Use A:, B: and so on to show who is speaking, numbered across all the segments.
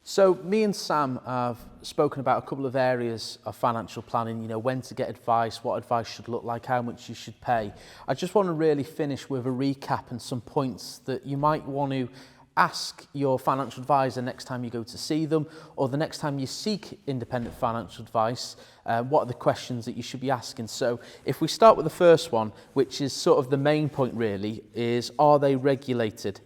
A: So me and Sam have spoken about a couple of areas of financial planning, when to get advice, what advice should look like, how much you should pay. I just want to really finish with a recap and some points that you might want to ask your financial advisor next time you go to see them, or the next time you seek independent financial advice. What are the questions that you should be asking? So if we start with the first one, which is sort of the main point really, is are they regulated?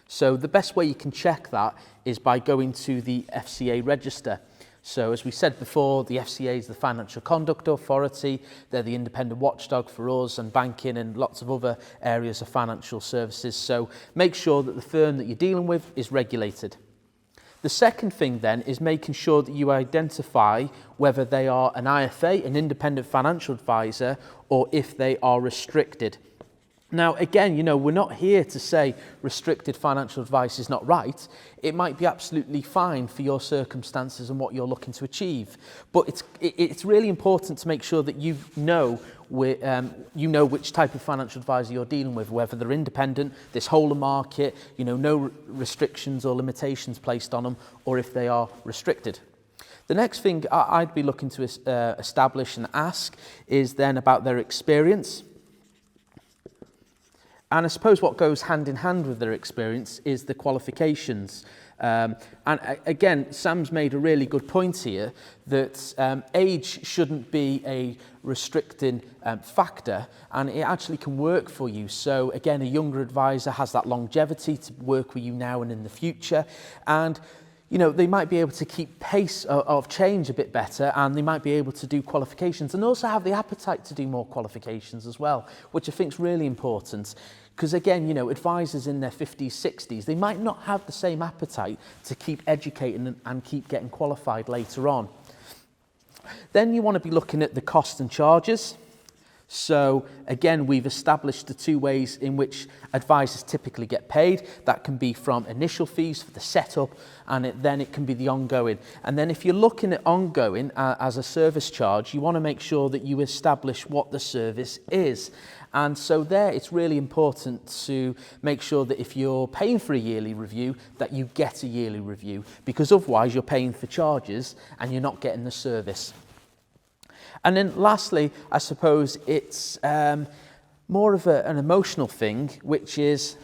A: So the best way you can check that is by going to the FCA register. So as we said before, the FCA is the Financial Conduct Authority. They're the independent watchdog for us and banking and lots of other areas of financial services. So make sure that the firm that you're dealing with is regulated. The second thing then is making sure that you identify whether they are an IFA, an independent financial advisor, or if they are restricted. Now, again, we're not here to say restricted financial advice is not right. It might be absolutely fine for your circumstances and what you're looking to achieve. But it's really important to make sure that you know which type of financial advisor you're dealing with, whether they're independent, this whole of market, no restrictions or limitations placed on them, or if they are restricted. The next thing I'd be looking to establish and ask is then about their experience. And I suppose what goes hand in hand with their experience is the qualifications. And again, Sam's made a really good point here that age shouldn't be a restricting factor, and it actually can work for you. So again, a younger advisor has that longevity to work with you now and in the future. And they might be able to keep pace of change a bit better, and they might be able to do qualifications and also have the appetite to do more qualifications as well, which I think is really important. Because again, advisors in their 50s, 60s, they might not have the same appetite to keep educating and keep getting qualified later on. Then you want to be looking at the costs and charges. So again, we've established the two ways in which advisors typically get paid. That can be from initial fees for the setup, and then it can be the ongoing. And then if you're looking at ongoing as a service charge, you want to make sure that you establish what the service is. And so there, it's really important to make sure that if you're paying for a yearly review, that you get a yearly review, because otherwise you're paying for charges and you're not getting the service. And then lastly, I suppose it's more of an emotional thing, which is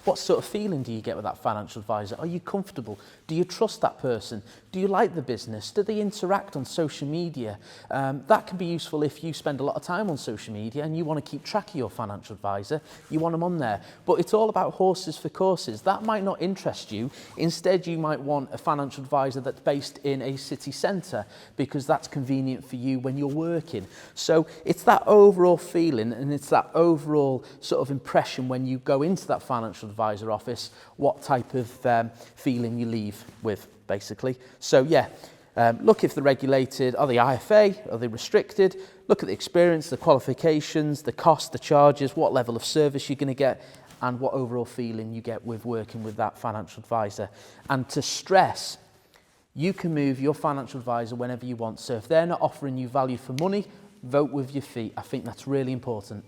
A: what sort of feeling do you get with that financial advisor? Are you comfortable? Do you trust that person? Do you like the business? Do they interact on social media? That can be useful if you spend a lot of time on social media and you want to keep track of your financial advisor. You want them on there. But it's all about horses for courses. That might not interest you. Instead, you might want a financial advisor that's based in a city centre, because that's convenient for you when you're working. So it's that overall feeling, and it's that overall sort of impression when you go into that financial advisor office, what type of feeling you leave with, basically. So yeah, look if they're regulated. Are they IFA? Are they restricted? Look at the experience, the qualifications, the cost, the charges, what level of service you're going to get, and what overall feeling you get with working with that financial advisor. And to stress, you can move your financial advisor whenever you want. So if they're not offering you value for money, vote with your feet. I think that's really important.